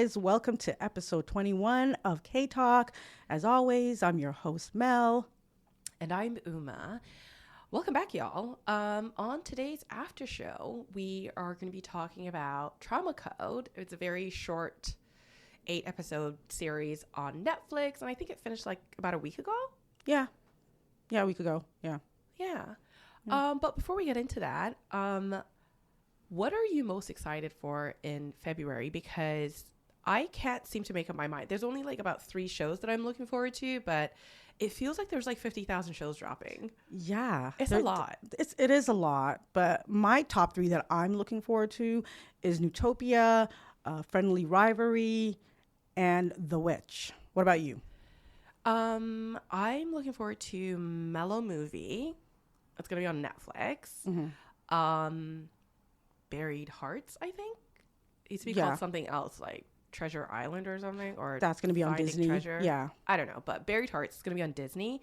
guys. Welcome to episode 21 of K Talk. As always, I'm your host, Mel. And I'm Uma. Welcome back, y'all. On today's after show, we are going to be talking about Trauma Code. It's a very short 8-episode series on Netflix, and I think it finished like about a week ago. Yeah, a week ago. Yeah. But before we get into that, what are you most excited for in February? Because I can't seem to make up my mind. There's only like about 3 shows that I'm looking forward to, but it feels like there's like 50,000 shows dropping. Yeah. It's a lot. It is a lot, but my top 3 that I'm looking forward to is Newtopia, Friendly Rivalry, and The Witch. What about you? I'm looking forward to Mellow Movie. It's going to be on Netflix. Mm-hmm. Buried Hearts, I think. It used to be called something else, like Treasure Island or something. Or that's going to be on Disney. Treasure. Yeah. I don't know. But Buried Hearts is going to be on Disney.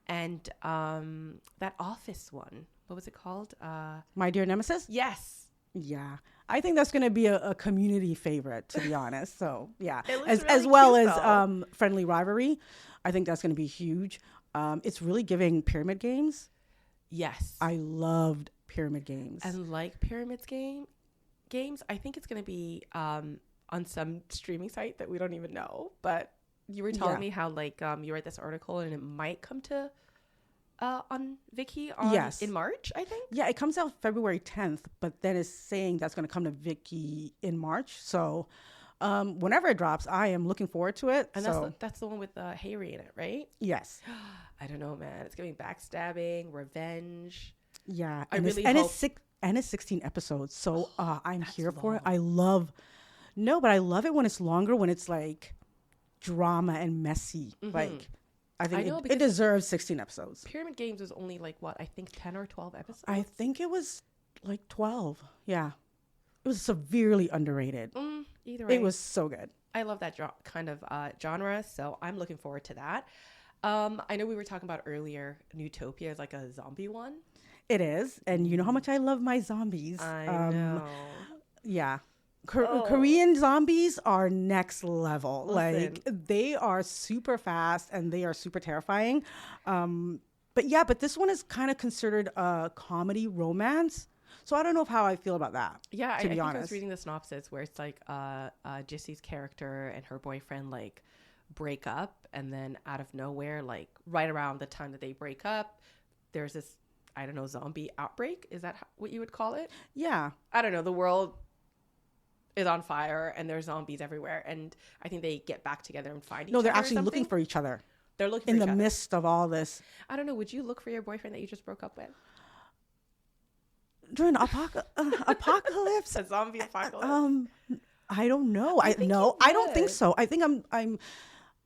And that Office one, what was it called? My Dear Nemesis? Yes. Yeah. I think that's going to be a community favorite, to be honest. So, yeah. As well as Friendly Rivalry. I think that's going to be huge. It's really giving Pyramid Games. Yes. I loved Pyramid Games. And like Pyramids games, I think it's going to be on some streaming site that we don't even know. But you were telling me how like you read this article and it might come to on Viki in March, I think. Yeah, it comes out February 10th, but then it's saying that's going to come to Viki in March. So whenever it drops, I am looking forward to it. And that's the one with Harry in it, right? Yes. I don't know, man. It's giving backstabbing, revenge. Yeah, it's 16 episodes, so I'm here long. for it. I love it when it's longer, when it's like drama and messy. Mm-hmm. Like, I think it deserves 16 episodes. Pyramid Games was only like what? I think 10 or 12 episodes. I think it was like 12. Yeah, it was severely underrated. Either way, it was so good. I love that kind of genre, so I'm looking forward to that. I know we were talking about earlier, Newtopia is like a zombie one. It is. And you know how much I love my zombies. I know. Yeah. Korean zombies are next level. Listen. Like, they are super fast and they are super terrifying. But this one is kind of considered a comedy romance. So I don't know how I feel about that. Yeah, to be honest. I was reading the synopsis where it's like Jissee's character and her boyfriend like break up, and then out of nowhere, like right around the time that they break up, there's this, I don't know, zombie outbreak. Is that what you would call it? Yeah. I don't know. The world is on fire and there's zombies everywhere. And I think they get back together and find each other. No, they're actually looking for each other. They're looking for in each the other. midst of all this. I don't know. Would you look for your boyfriend that you just broke up with? During apocalypse? A zombie apocalypse? I don't know. I don't think so. I think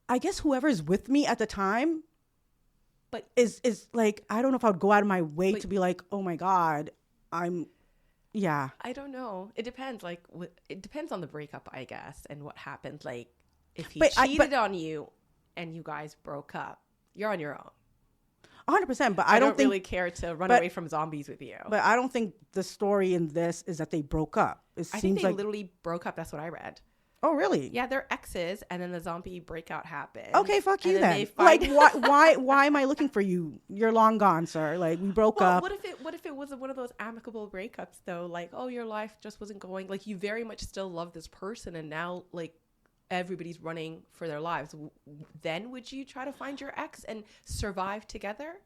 I guess whoever's with me at the time, but is like, I don't know if I would go out of my way to be like, oh my God, yeah. I don't know. It depends. Like, it depends on the breakup, I guess, and what happened. Like, if he cheated on you and you guys broke up, you're on your own. 100%, but I don't really care to run away from zombies with you. But I don't think the story in this is that they broke up. I think they literally broke up. That's what I read. Oh, really? Yeah, they're exes, and then the zombie breakout happened. Okay, fuck you then. Like, why am I looking for you? You're long gone, sir. Like, we broke up. What if it was one of those amicable breakups, though? Like, oh, your life just wasn't going. Like, you very much still love this person, and now, like, everybody's running for their lives. Then would you try to find your ex and survive together?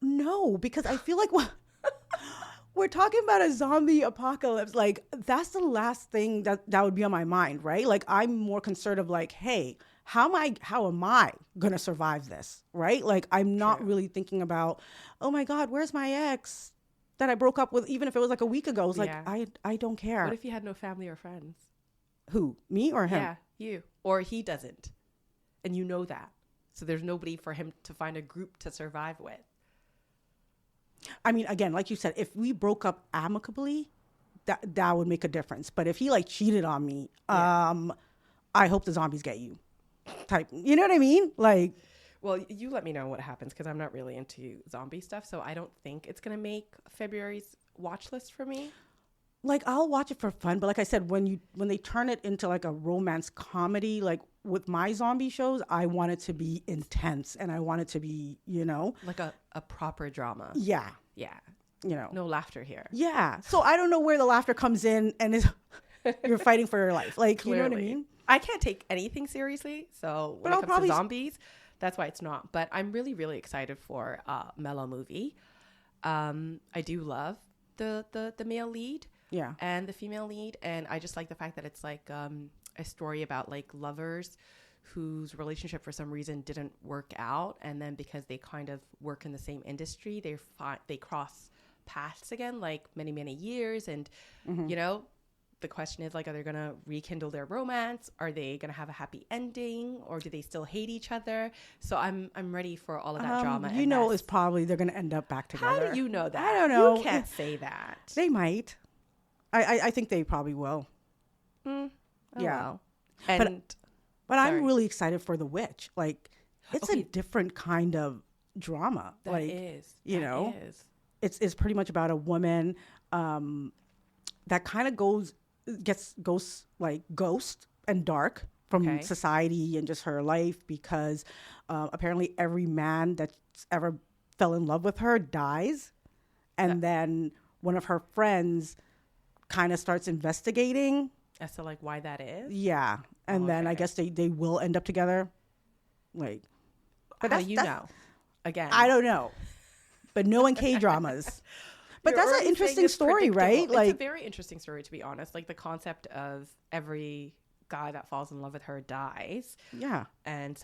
No, because I feel like we're talking about a zombie apocalypse. Like, that's the last thing that would be on my mind, right? Like, I'm more concerned of like, hey, how am I going to survive this, right? Like, I'm not really thinking about, oh my God, where's my ex that I broke up with, even if it was like a week ago. It's like, I don't care. What if you had no family or friends? Who, me or him? Yeah, you. Or he doesn't. And you know that. So there's nobody for him to find a group to survive with. I mean, again, like you said, if we broke up amicably, that would make a difference. But if he like cheated on me, I hope the zombies get you. Type, you know what I mean? Like, well, you let me know what happens, because I'm not really into zombie stuff, so I don't think it's gonna make February's watch list for me. like I'll watch it for fun, but like I said, when they turn it into like a romance comedy, like with my zombie shows, I want it to be intense and I want it to be, Like a proper drama. yeah, Yeah. you know, No laughter here. yeah. So I don't know where the laughter comes in and is you're fighting for your life, like Clearly. you know what I mean? I can't take anything seriously, so when it comes to zombies, that's why it's not. But I'm really, really excited for a mellow movie. I do love the male lead, Yeah, and the female lead, and I just like the fact that it's like a story about like lovers whose relationship for some reason didn't work out, and then because they kind of work in the same industry, they cross paths again, like many, many years, and the question is like, are they going to rekindle their romance? Are they going to have a happy ending, or do they still hate each other? So I'm ready for all of that drama. it's probably they're going to end up back together. How do you know that? I don't know. You can't say that. They might. I think they probably will. Oh, Yeah. well. And But I'm really excited for The Witch. Like, it's a different kind of drama. that is. It's pretty much about a woman that kind of goes ghost and dark from society and just her life, because apparently every man that's ever fell in love with her dies, and then one of her friends kind of starts investigating as to like why that is. Yeah, and then I guess they will end up together. Like, but that's again, I don't know, but knowing K-dramas. But that's an interesting story, right? Like, it's a very interesting story, to be honest. Like the concept of every guy that falls in love with her dies. Yeah. And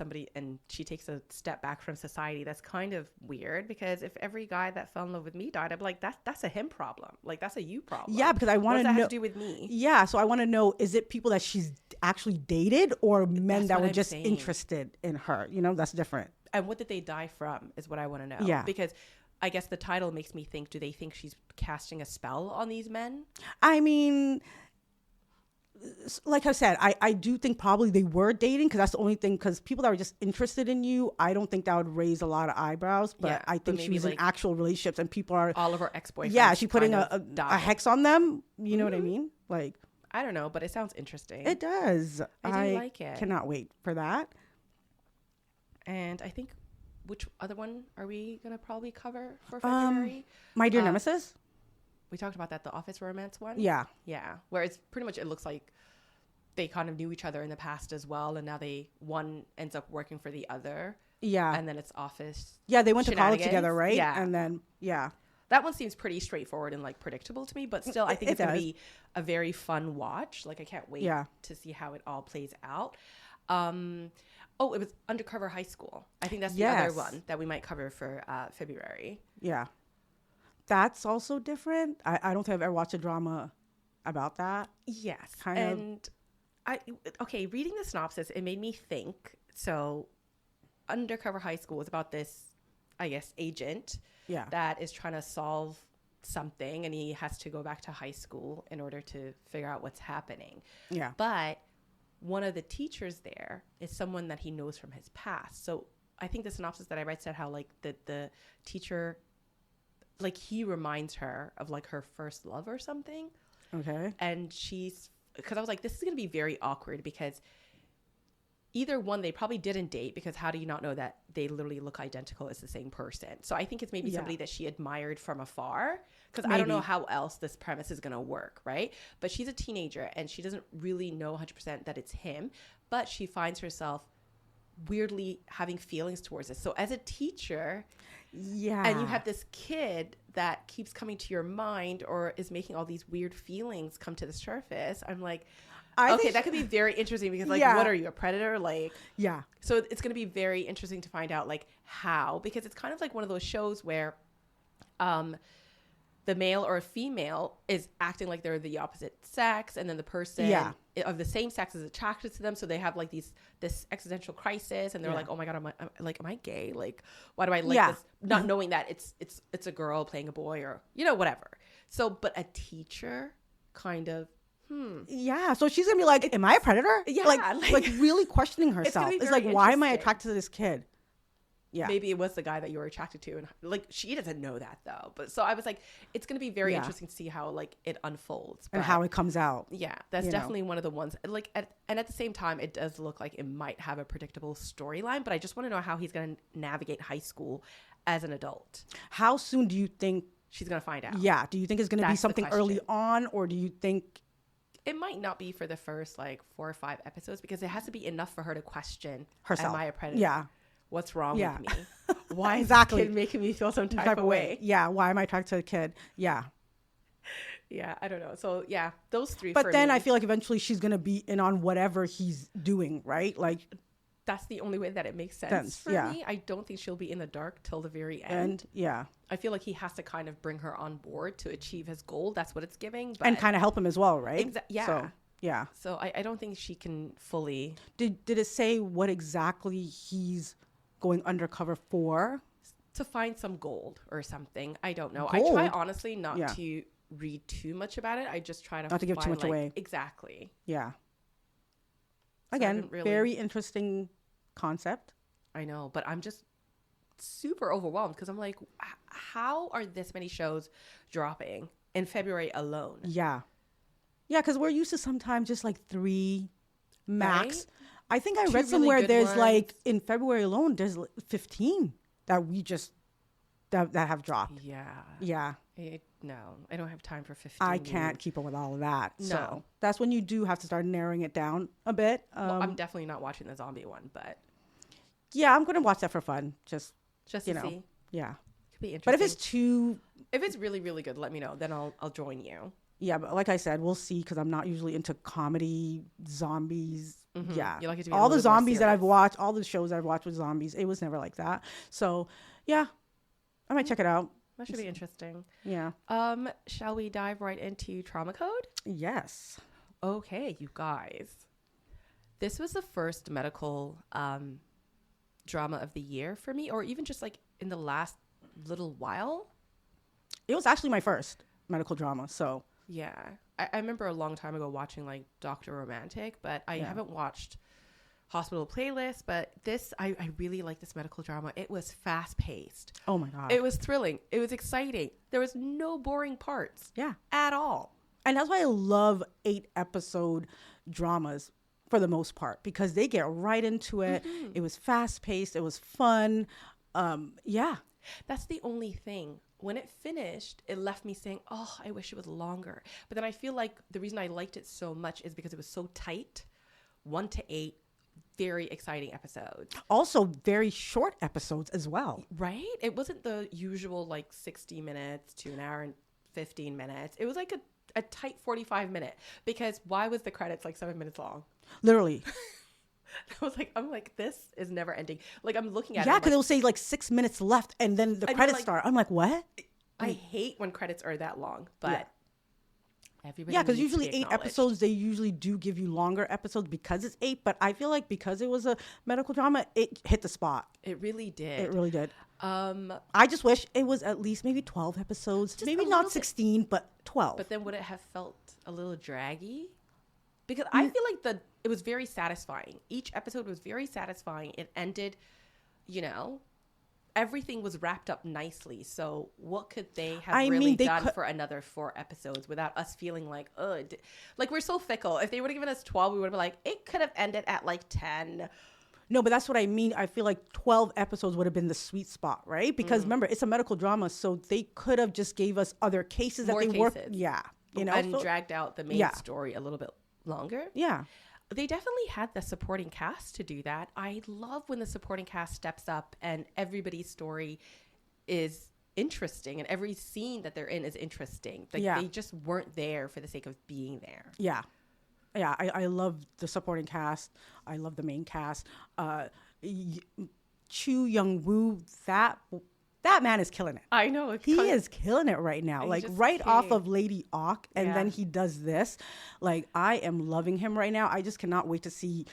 she takes a step back from society. That's kind of weird, because if every guy that fell in love with me died, I'd be like, that's a him problem. Like, that's a you problem. Yeah, because I want to know. What does that have to do with me? Yeah, so I want to know, is it people that she's actually dated, or men that were just interested in her? That's different. And what did they die from is what I want to know. Yeah. Because I guess the title makes me think, do they think she's casting a spell on these men? I mean, like I said, I do think probably they were dating, because that's the only thing, because people that were just interested in you, I don't think that would raise a lot of eyebrows, but I think she was in actual relationships, and people are... All of her ex-boyfriends. Yeah, she's putting a hex on them. You know what I mean? Like... I don't know, but it sounds interesting. It does. I do like it. Cannot wait for that. And I think... Which other one are we going to probably cover for February? My Dear Nemesis. We talked about that, the office romance one. Yeah. Yeah. Where it's pretty much, it looks like they kind of knew each other in the past as well. And now one ends up working for the other. Yeah. And then it's office. Yeah, they went to college together, right? Yeah. And then, yeah. That one seems pretty straightforward and like predictable to me, but still I think it's going to be a very fun watch. Like, I can't wait to see how it all plays out. It was Undercover High School. I think that's the other one that we might cover for February. Yeah. That's also different. I don't think I've ever watched a drama about that. Yes. Reading the synopsis, it made me think. So Undercover High School is about this, I guess, agent that is trying to solve something, and he has to go back to high school in order to figure out what's happening. Yeah. But one of the teachers there is someone that he knows from his past. So I think the synopsis that I read said how like the teacher, like he reminds her of like her first love or something. Okay. And because I was like, this is going to be very awkward, because either one, they probably didn't date, because how do you not know that they literally look identical as the same person? So I think it's maybe somebody that she admired from afar, because I don't know how else this premise is going to work, right? But she's a teenager and she doesn't really know 100% that it's him, but she finds herself weirdly having feelings towards it. So as a teacher, and you have this kid that keeps coming to your mind or is making all these weird feelings come to the surface, I'm like, that could be very interesting, because like, what are you, a predator? Like, yeah. So it's going to be very interesting to find out like how, because it's kind of like one of those shows where the male or a female is acting like they're the opposite sex, and then the person of the same sex is attracted to them. So they have like this existential crisis, and they're like, oh my God, am I gay? Like, why do I like this? Not knowing that it's a girl playing a boy, or, whatever. So, but a teacher kind of, Yeah, so she's gonna be like, am I a predator? Yeah, like really questioning herself. It's like, why am I attracted to this kid? Yeah. Maybe it was the guy that you were attracted to, and like she doesn't know that though. But so I was like, it's gonna be very interesting to see how like it unfolds and how it comes out. Yeah, that's definitely one of the ones. Like, and at the same time, it does look like it might have a predictable storyline. But I just want to know how he's gonna navigate high school as an adult. How soon do you think she's gonna find out? Yeah. Do you think it's gonna be something early on, or do you think it might not be for the first like 4 or 5 episodes, because it has to be enough for her to question herself? Am I a predator? Yeah. What's wrong with me? Why is this kid making me feel some type of way? Yeah. Why am I attracted to a kid? Yeah. Yeah. I don't know. So yeah, those 3. But then I feel like eventually she's going to be in on whatever he's doing, right? Like that's the only way that it makes sense for me. I don't think she'll be in the dark till the very end. Yeah. I feel like he has to kind of bring her on board to achieve his goal. That's what it's giving. But and kind of help him as well, right? Yeah. So, yeah. So I don't think she can fully. Did it say what exactly he's going undercover for? To find some gold or something. I don't know. Gold? I try honestly not to read too much about it. I just try to not to give too much away. Exactly. Yeah. So again, very interesting concept. I know, but I'm just super overwhelmed because I'm like, how are this many shows dropping in February alone? Yeah. Yeah, because we're used to sometimes just like 3 max. Right? I think I read somewhere there's ones. Like in February alone, there's 15 that we just that have dropped. Yeah. Yeah. No, I don't have time for 15. I can't keep up with all of that. No. So that's when you do have to start narrowing it down a bit. Well, I'm definitely not watching the zombie one, but yeah, I'm going to watch that for fun. Just to see. Yeah. Could be interesting. But if it's really, really good, let me know. Then I'll join you. Yeah, but like I said, we'll see because I'm not usually into comedy, zombies. Mm-hmm. Yeah. You like it to be all the zombies that I've watched, all the shows I've watched with zombies, it was never like that. So, yeah, I might check it out. That should be interesting. Yeah. Shall we dive right into Trauma Code? Yes. Okay, you guys. This was the first medical drama of the year for me, or even just like in the last little while. It was actually my first medical drama, so. Yeah. I remember a long time ago watching like Dr. Romantic, but I haven't watched Hospital Playlist, but I really like this medical drama. It was fast paced. Oh my God. It was thrilling. It was exciting. There was no boring parts. Yeah. At all. And that's why I love 8-episode dramas for the most part, because they get right into it. Mm-hmm. It was fast paced. It was fun. Yeah. That's the only thing. When it finished, it left me saying, oh, I wish it was longer. But then I feel like the reason I liked it so much is because it was so tight. 1 to 8, very exciting episodes. Also very short episodes as well. Right? It wasn't the usual like 60 minutes to an hour and 15 minutes. It was like a tight 45 minute, because why was the credits like 7 minutes long? Literally. I'm like, this is never ending. Like, I'm looking at it. Yeah, because it'll say like 6 minutes left and then the credits start. I'm like, what? I hate when credits are that long, but everybody. Yeah, because usually 8 episodes, they usually do give you longer episodes because it's 8. But I feel like because it was a medical drama, it hit the spot. It really did. It really did. I just wish it was at least maybe 12 episodes. Maybe not 16, but 12. But then would it have felt a little draggy? Because I feel like it was very satisfying. Each episode was very satisfying. It ended, everything was wrapped up nicely. So what could they have done for another 4 episodes without us feeling like, like we're so fickle. If they would have given us 12, we would have been like, it could have ended at like 10. No, but that's what I mean. I feel like 12 episodes would have been the sweet spot, right? Because remember, it's a medical drama, so they could have just gave us other cases that they worked. Yeah, and dragged out the main story a little bit longer. Yeah. They definitely had the supporting cast to do that. I love when the supporting cast steps up and everybody's story is interesting and every scene that they're in is interesting. Like they just weren't there for the sake of being there. Yeah. Yeah, I love the supporting cast. I love the main cast. Choo Young-woo, that man is killing it. I know. He is killing it right now. Like right off of Lady Auk, and then he does this. Like I am loving him right now. I just cannot wait to see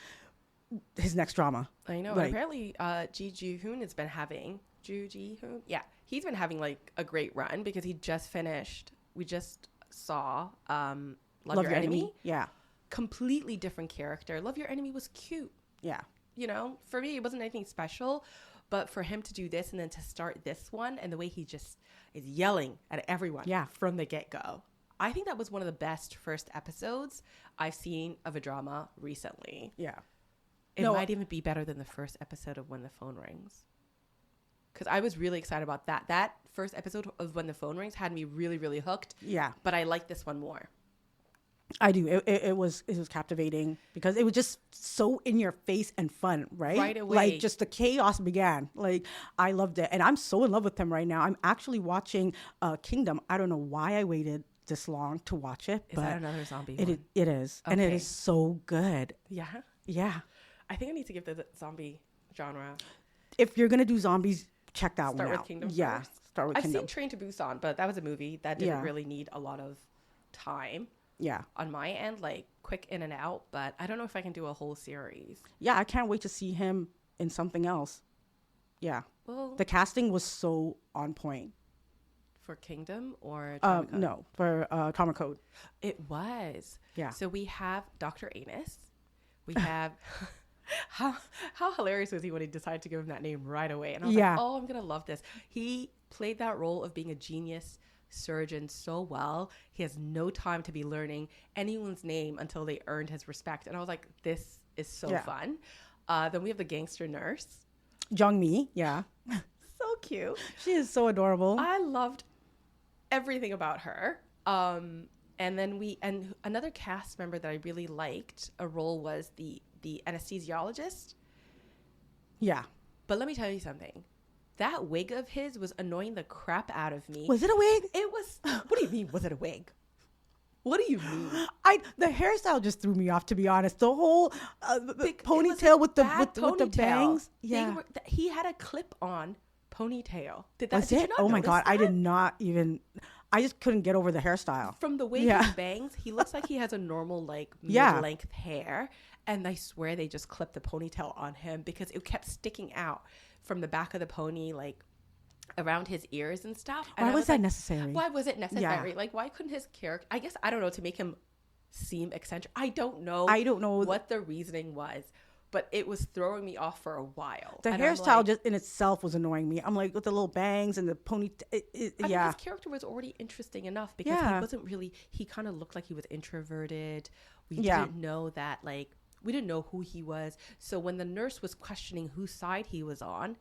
his next drama. I know. Like, apparently, Ji-hoon has been having Ji-hoon. Yeah, he's been having like a great run because he just finished. We just saw Love Your Enemy. Yeah. Completely different character. Love Your Enemy was cute. Yeah. For me, it wasn't anything special. But for him to do this and then to start this one and the way he just is yelling at everyone from the get-go. I think that was one of the best first episodes I've seen of a drama recently. Yeah. It might even be better than the first episode of When the Phone Rings. Because I was really excited about that. That first episode of When the Phone Rings had me really, really hooked. Yeah. But I like this one more. I do. It was captivating because it was just so in your face and fun, right? Right away. Like just the chaos began. Like I loved it. And I'm so in love with him right now. I'm actually watching Kingdom. I don't know why I waited this long to watch it. Is that another zombie one? It is. Okay. And it is so good. Yeah? Yeah. I think I need to give the zombie genre. If you're going to do zombies, check that one out. Start with Kingdom first? Start with Kingdom. I've seen Train to Busan, but that was a movie that didn't really need a lot of time. Yeah. On my end, like quick in and out, but I don't know if I can do a whole series. Yeah, I can't wait to see him in something else. Yeah. Well, the casting was so on point. For Kingdom or Trauma Code? No, for Trauma Code. It was. Yeah. So we have Dr. Anus. We have how hilarious was he when he decided to give him that name right away? And I was like, oh, I'm gonna love this. He played that role of being a genius surgeon so well. He has no time to be learning anyone's name until they earned his respect. And I was like, this is so fun. Then we have the gangster nurse. Jung-mi, yeah. So cute. She is so adorable. I loved everything about her. And then another cast member that I really liked a role was the anesthesiologist. Yeah. But let me tell you something. That wig of his was annoying the crap out of me. Was it a wig? It was. What do you mean, was it a wig? What do you mean? The hairstyle just threw me off, to be honest. The whole ponytail with the bangs. Yeah. He had a clip-on ponytail. Did you not my God. That? I did not even. I just couldn't get over the hairstyle. From the way he bangs, he looks like he has a normal, like, mid-length hair. And I swear they just clipped the ponytail on him because it kept sticking out from the back of the pony, like around his ears and stuff. And why was that necessary? Why was it necessary? Yeah. Like, why couldn't his character, I guess, I don't know, to make him seem eccentric. I don't know what the reasoning was, but it was throwing me off for a while. The hairstyle just in itself was annoying me. I'm like, with the little bangs and the pony. His character was already interesting enough because he wasn't really, he kind of looked like he was introverted. We didn't know that, like, we didn't know who he was. So when the nurse was questioning whose side he was on,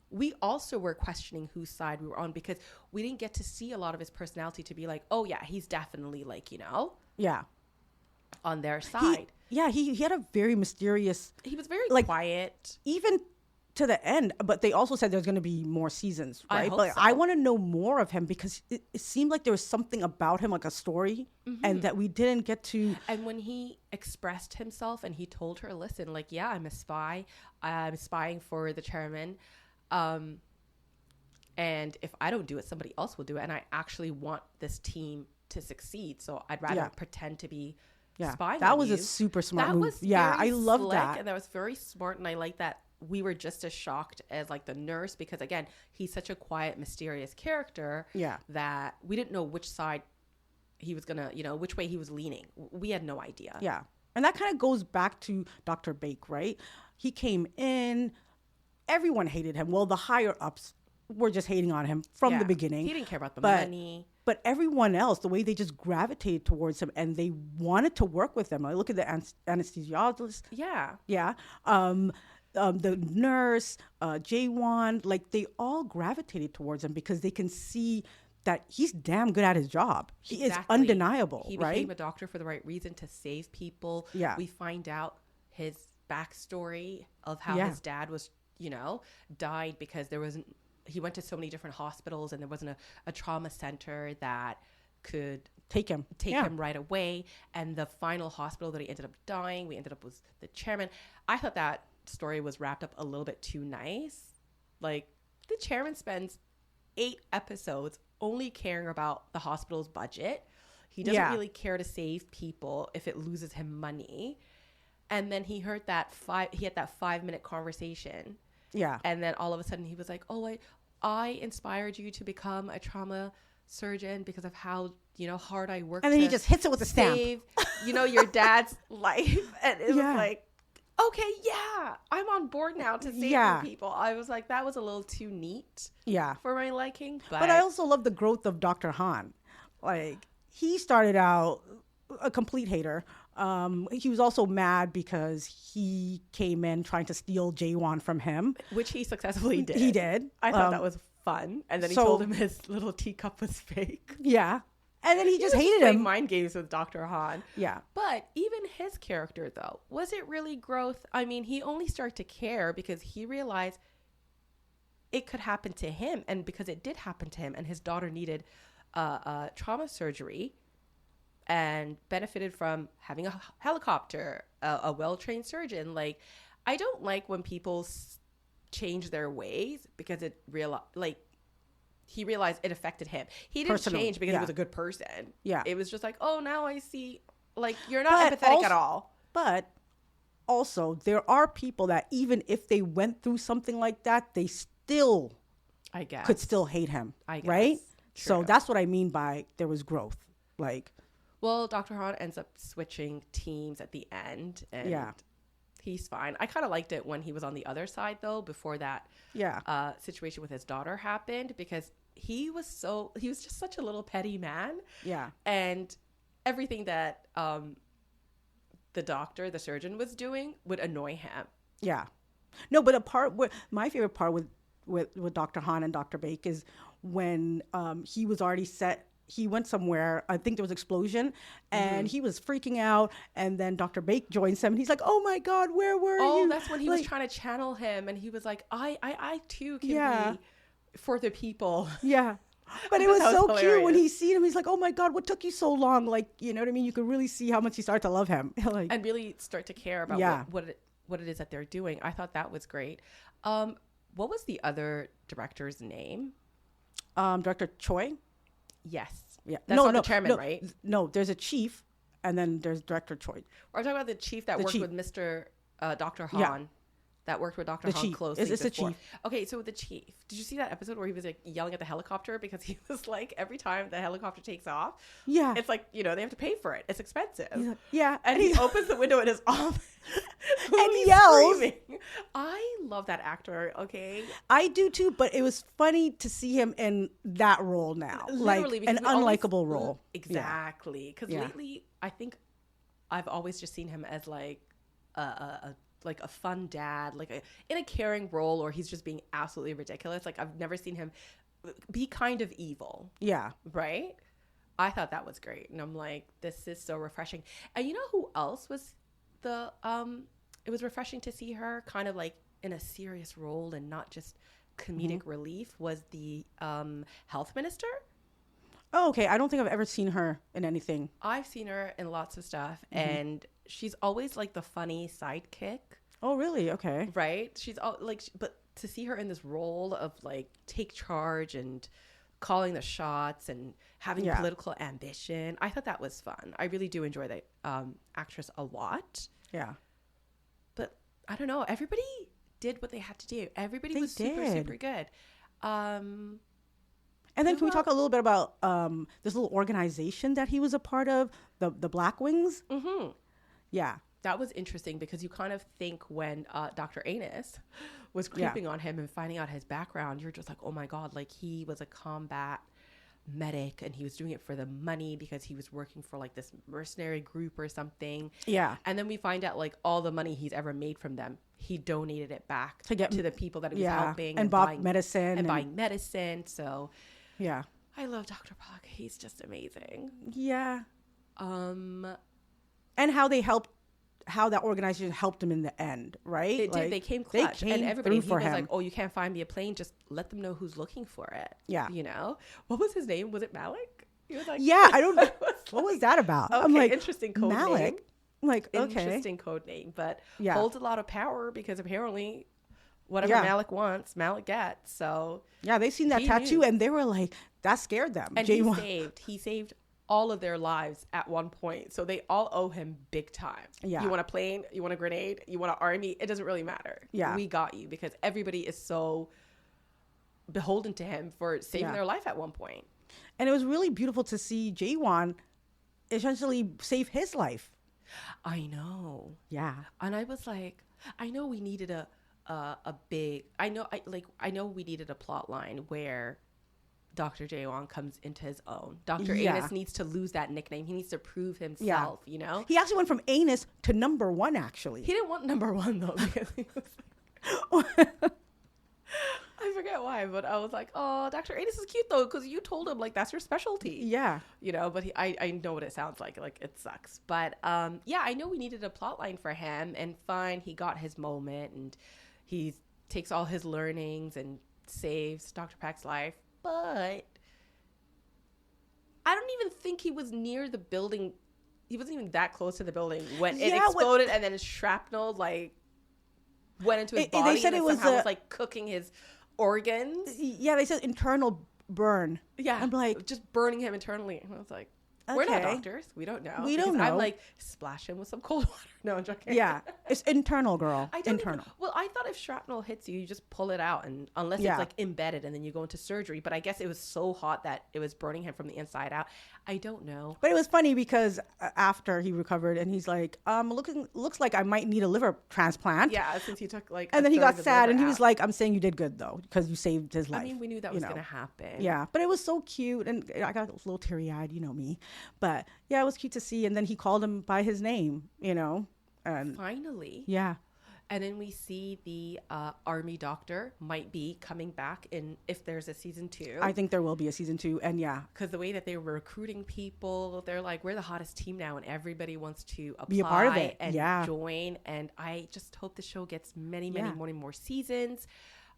we also were questioning whose side we were on because we didn't get to see a lot of his personality to be like, oh yeah, he's definitely like, on their side. He had a very mysterious. He was very quiet. Even to the end, but they also said there's going to be more seasons, right? But I want to know more of him because it seemed like there was something about him, like a story, and that we didn't get to. And when he expressed himself and he told her, listen, like, yeah, I'm a spy. I'm spying for the chairman. And if I don't do it, somebody else will do it. And I actually want this team to succeed. So I'd rather pretend to be spying. That was a super smart move. I love that. And that was very smart. And I like that we were just as shocked as like the nurse because, again, he's such a quiet, mysterious character that we didn't know which side he was going to, which way he was leaning. We had no idea. Yeah. And that kind of goes back to Dr. Bake, right? He came in. Everyone hated him. Well, the higher ups were just hating on him from the beginning. He didn't care about the money. But everyone else, the way they just gravitated towards him and they wanted to work with him. I look at the anesthesiologist. Yeah. Yeah. The nurse, Jae-won, like they all gravitated towards him because they can see that he's damn good at his job. He is undeniable, He right? became a doctor for the right reason, to save people. Yeah. We find out his backstory of how his dad was, died because he went to so many different hospitals and there wasn't a trauma center that could take him right away. And the final hospital that he ended up dying, we ended up with the chairman. I thought that story was wrapped up a little bit too nice. Like, the chairman spends 8 episodes only caring about the hospital's budget. He doesn't really care to save people if it loses him money. And then he had that 5-minute conversation. Yeah. And then all of a sudden he was like, oh, I inspired you to become a trauma surgeon because of how, hard I worked. And then he just hits it with a stamp. Save, your dad's life. And it was like, Okay, yeah, I'm on board now to save Yeah. people. I was like, that was a little too neat Yeah. for my liking, But I also love the growth of Dr. Han. Like, he started out a complete hater. He was also mad because he came in trying to steal Jaewon from him. which he successfully did. He did. I thought that was fun, and then he so- told him his little teacup was fake. Yeah. And then he just was hated playing him. mind games with Dr. Han. Yeah. But even his character, though, was it really growth? I mean, he only started to care because he realized it could happen to him, and because it did happen to him, and his daughter needed trauma surgery and benefited from having a helicopter, a well-trained surgeon. Like, I don't like when people change their ways because he realized it affected him. He didn't Personally, change because yeah. he was a good person. Yeah. It was just like, oh, now I see, like, you're not empathetic at all. But also, there are people that even if they went through something like that, they still I guess. could still hate him. I guess. Right? So True. that's what I mean by there was growth. Like, Well, Dr. Han ends up switching teams at the end, and Yeah. he's fine. I kind of liked it when he was on the other side, though, before that yeah. situation with his daughter happened, because he was just such a little petty man, Yeah. and everything that the surgeon was doing would annoy him. Yeah. No, but my favorite part with Dr. Han and Dr. Bake is when he was already set. He went somewhere. I think there was an explosion, and he was freaking out. And then Dr. Bake joins him, and he's like, "Oh my God, where were you?" Oh, that's when he was Like, trying to channel him, and he was like, I too can Yeah. be for the people. Yeah. But it That was was so cute when hilarious. he seen him. He's like, "Oh my God, what took you so long?" Like, you know what I mean? You could really see how much he started to love him. Like, And really start to care about Yeah. what it is that they're doing. I thought that was great. What was the other director's name? Director Choi. Yes. Yeah. That's not the chairman, right? No, there's a chief, and then there's Director Choi. We're talking about the chief that The worked chief. with Mr. Dr. Han. Yeah. That worked with Dr. The Han chief. closely. It's the before. chief. Okay, so the chief. Did you see that episode where he was like yelling at the helicopter because he was like, every time the helicopter takes off, Yeah. it's like, they have to pay for it. It's expensive. He's like, yeah. And he opens the window in his office And he's yells. screaming. I love that actor. Okay, I do too, but it was funny to see him in that role now, literally, like an because we always- unlikable role. Exactly, because Yeah. lately I think I've always just seen him as like a fun dad, in a caring role, or he's just being absolutely ridiculous. Like, I've never seen him be kind of evil, Yeah. right? I thought that was great, and I'm like, this is so refreshing. And you know who else was it was refreshing to see her kind of like in a serious role and not just comedic relief, was the health minister. Oh, okay. I don't think I've ever seen her in anything. I've seen her in lots of stuff, and she's always like the funny sidekick, Oh, really? Okay. right? She's all like, but to see her in this role of like take charge and calling the shots and having Yeah. political ambition, I thought that was fun. I really do enjoy that actress a lot. Yeah. But I don't know, everybody did what they had to do. Everybody They was super, did. super good. And then can we talk a little bit about this little organization that he was a part of, the Black Wings? Mm-hmm. Yeah. That was interesting because you kind of think when Dr. Anus was creeping on him and finding out his background, you're just like, oh my God, like he was a combat medic and he was doing it for the money because he was working for like this mercenary group or something. Yeah. And then we find out like all the money he's ever made from them, he donated it back To get- to the people that he was Yeah. helping And bought medicine. and buying medicine. So Yeah. I love Dr. Park. He's just amazing. Yeah. Um, And how that organization helped him in the end, right? It did. They came clutch, and everybody through he for was him. like, "Oh, you can't find me a plane. Just let them know who's looking for it." Yeah. you know what was his name? Was it Malik? He was like, Yeah, I don't know. was What was like- that about? Okay, I'm like, interesting code name. Malik? I'm like, okay. Interesting code name, but Yeah. holds a lot of power because apparently, whatever Yeah. Malik wants, Malik gets. So, Yeah, they seen that He tattoo knew. and they were like, that scared them. and J1. he saved all of their lives at one point. So they all owe him big time. Yeah. You want a plane? You want a grenade? You want an army? It doesn't really matter. Yeah. We got you because everybody is so beholden to him for saving Yeah. their life at one point. And it was really beautiful to see Jaewon essentially save his life. I know. Yeah. And I was like, I know we needed a big. I know we needed a plot line where Dr. Jae-won comes into his own. Dr. Yeah. Anus needs to lose that nickname. He needs to prove Yeah. himself, you know? He actually went from anus to number one, actually. He didn't want number one, though, because he was I forget why, but I was like, oh, Dr. Anus is cute, though, because you told him, like, that's your specialty. Yeah. You know, but I know what it sounds like. Like, it sucks. But, yeah, I know we needed a plot line for him, and fine, he got his moment, and he takes all his learnings and saves Dr. Pak's life. But I don't even think he was near the building. He wasn't even that close to the building when it exploded, and then his shrapnel, like, went into his body. They said and it was somehow was like cooking his organs. Yeah, they said internal burn. Yeah, I'm like, just burning him internally. And I was like, we're not doctors. We don't know. We don't know. I'm like, splash him with some cold water. No, I'm joking. Yeah, it's internal, girl. I don't internal. Well, I thought if shrapnel hits you, you just pull it out, and unless Yeah. it's like embedded, and then you go into surgery. But I guess it was so hot that it was burning him from the inside out. I don't know. But it was funny because after he recovered, and he's like, looks like I might need a liver transplant. Yeah, since he took like. And then he third got of his sad, liver and he was out. like, "I'm saying you did good though, because you saved his life." I mean, we knew that was gonna happen. Yeah, but it was so cute, and I got a little teary-eyed, you know me. But yeah, it was cute to see. And then he called him by his name, and Finally. yeah, And then we see the army doctor might be coming back in if there's a season 2. I think there will be a season 2, and yeah, Because the way that they were recruiting people, they're like, we're the hottest team now, and everybody wants to apply Be a part of it. and Yeah. join. And I just hope the show gets many Yeah. more seasons.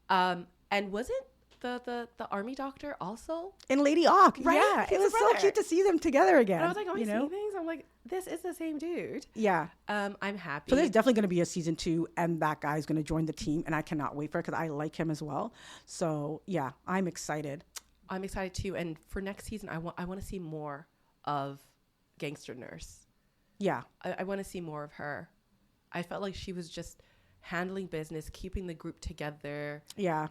And wasn't the army doctor also? and Lady Ock, Right? yeah, He's it a was so brother. cute to see them together again. And I was like, am I seeing things? I'm like, this is the same dude. Yeah. I'm happy. So there's definitely going to be a season 2, and that guy's going to join the team, and I cannot wait for it because I like him as well. So yeah, I'm excited. I'm excited too. And for next season, I want to see more of Gangster Nurse. Yeah, I want to see more of her. I felt like she was just handling business, keeping the group together, yeah.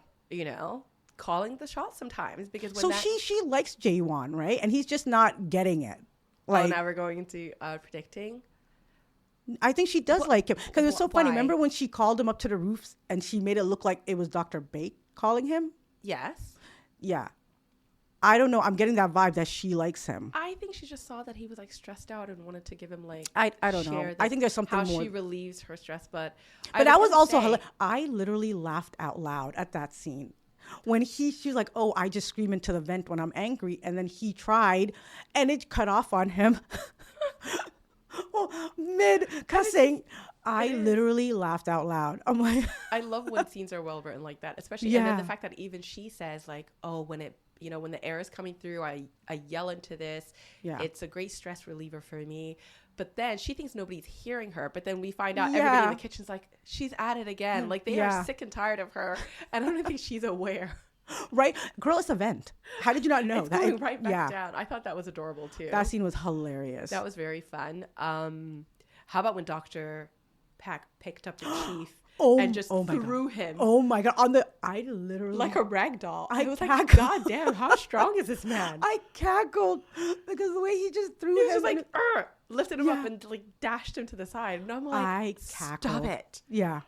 calling the shots sometimes. Because when So she likes Jae-won, right? And he's just not getting it. Like, now we're going into predicting. I think she does like him because it was so funny. Why? Remember when she called him up to the roofs and she made it look like it was Dr. Bake calling him? Yes. Yeah. I don't know. I'm getting that vibe that she likes him. I think she just saw that he was like stressed out and wanted to give him like I don't know. share I think there's something how more. she relieves her stress, but That was also hilarious. I literally laughed out loud at that scene. When she's like, "Oh, I just scream into the vent when I'm angry," and then he tried, and it cut off on him mid cussing. I literally laughed out loud. I'm like, I love when scenes are well written like that, especially and Yeah. then the fact that even she says like, "Oh, when it when the air is coming through, I yell into this. Yeah. It's a great stress reliever for me." But then she thinks nobody's hearing her. But then we find out Yeah. everybody in the kitchen's like, she's at it again. Like they Yeah. are sick and tired of her, and I don't think she's aware. right, girl, it's a vent. How did you not know It's that? going right back down. I thought that was adorable too. That scene was hilarious. That was very fun. How about when Dr. Pak picked up the chief and just threw him Oh my god! I literally like a rag doll. I I was like, cackled. God damn, how strong is this man? I cackled because the way he just threw He him. was just like, and- lifted him up Yeah. and like dashed him to the side. And I'm like, I stop cackled. it. Yeah.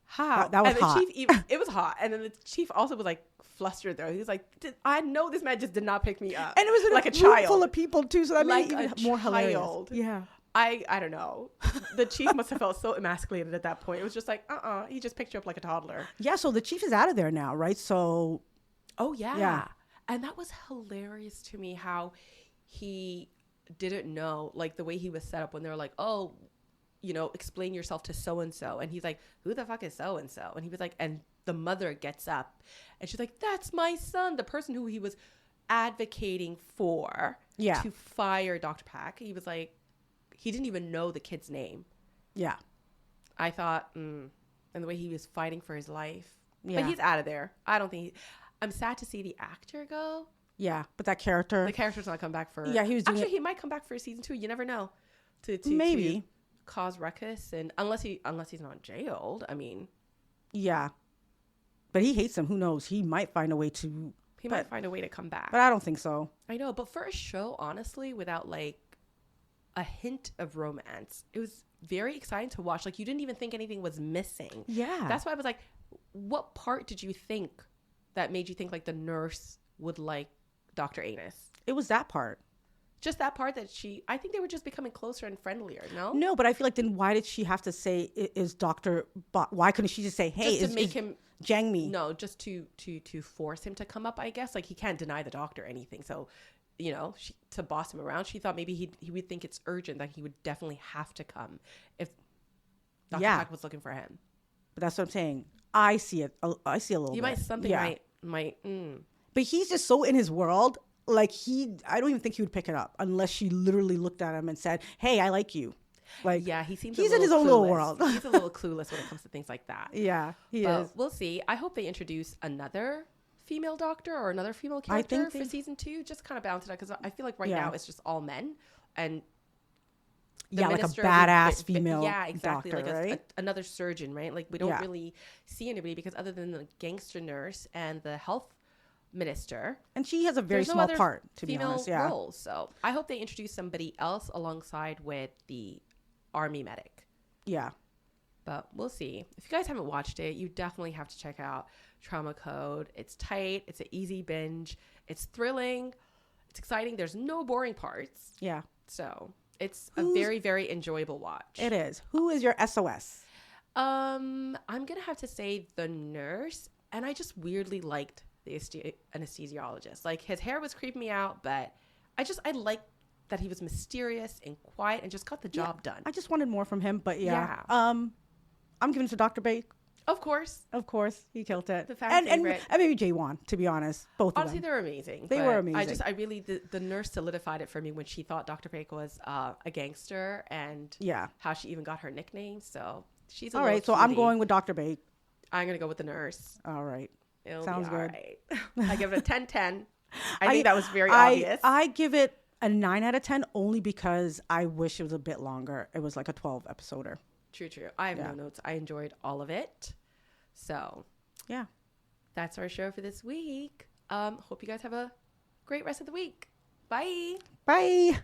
How? That was and the hot. chief even, it was hot. And then the chief also was like flustered though. He was like, I know this man just did not pick me up. And it was in like a a room child. full of people too, so that Like made it a even more hilarious. child. Yeah. I don't know. The chief must have felt so emasculated at that point. It was just like, he just picked you up like a toddler. Yeah, so the chief is out of there now, right? So Oh yeah. Yeah. And that was hilarious to me how he didn't know, like the way he was set up when they were like, oh, explain yourself to so-and-so. And he's like, who the fuck is so-and-so? And he was like, and the mother gets up and she's like, that's my son, the person who he was advocating for Yeah. to fire Dr. Pak. He was like, he didn't even know the kid's name. yeah. I thought, and the way he was fighting for his life. Yeah. But he's out of there. I don't think I'm sad to see the actor go. Yeah. But that character The character's not come back for. Yeah, he was doing actually he might come back for season 2. You never know. To Maybe. cause ruckus, and unless he's not jailed. I mean, Yeah. But he hates him. Who knows? He might find a way to he might find a way to come back. but I don't think so. I know, but for a show, honestly, without like a hint of romance. It was very exciting to watch. Like, you didn't even think anything was missing. Yeah. That's why I was like, what part did you think that made you think like the nurse would like Dr. Anus? It was that part. Just that part that I think they were just becoming closer and friendlier, no? No, but I feel like then why did she have to say is Dr. Why couldn't she just say, hey, just to make him Jang Mi? No, just to force him to come up, I guess. Like, he can't deny the doctor anything. So, you know, to boss him around, she thought maybe he would think it's urgent, that he would definitely have to come if Dr. Pak was looking for him. But that's what I'm saying. I see it. I see a little bit. Something might. But he's just so in his world. Like, I don't even think he would pick it up unless she literally looked at him and said, hey, I like you. Like, yeah, he's in his own little world. He's a little clueless when it comes to things like that. Yeah, he is. We'll see. I hope they introduce another female doctor or another female character for season 2. Just kind of balance it out, because I feel like right now it's just all men. And like a badass female exactly. doctor, like right? Another surgeon, right? Like, we don't really see anybody, because other than the gangster nurse and the health minister, and she has a very small part, to be honest. Yeah. Roles. So I hope they introduce somebody else alongside with the army medic. Yeah. But we'll see. If you guys haven't watched it, you definitely have to check out Trauma Code. It's tight. It's an easy binge. It's thrilling. It's exciting. There's no boring parts. Yeah. So it's a very, very enjoyable watch. It is. Who is your SOS? I'm gonna have to say the nurse, and I just weirdly liked the anesthesiologist. Like, his hair was creeping me out, but I liked that he was mysterious and quiet and just got the job done. I just wanted more from him, but I'm giving it to Dr. Bake. Of course, he killed it. The fan favorite. And maybe Jaewon, to be honest, both honestly of them. they were amazing. They were amazing. I really the nurse solidified it for me when she thought Dr. Bake was a gangster, and how she even got her nickname. So she's all right. So I'm going with Dr. Bake. I'm gonna go with the nurse. All right. Sounds good. Right. I give it a 10/10. I think that was very obvious. I give it a 9 out of 10 only because I wish it was a bit longer. It was like a 12 episoder. True. I have no notes. I enjoyed all of it. So, yeah. That's our show for this week. Hope you guys have a great rest of the week. Bye. Bye.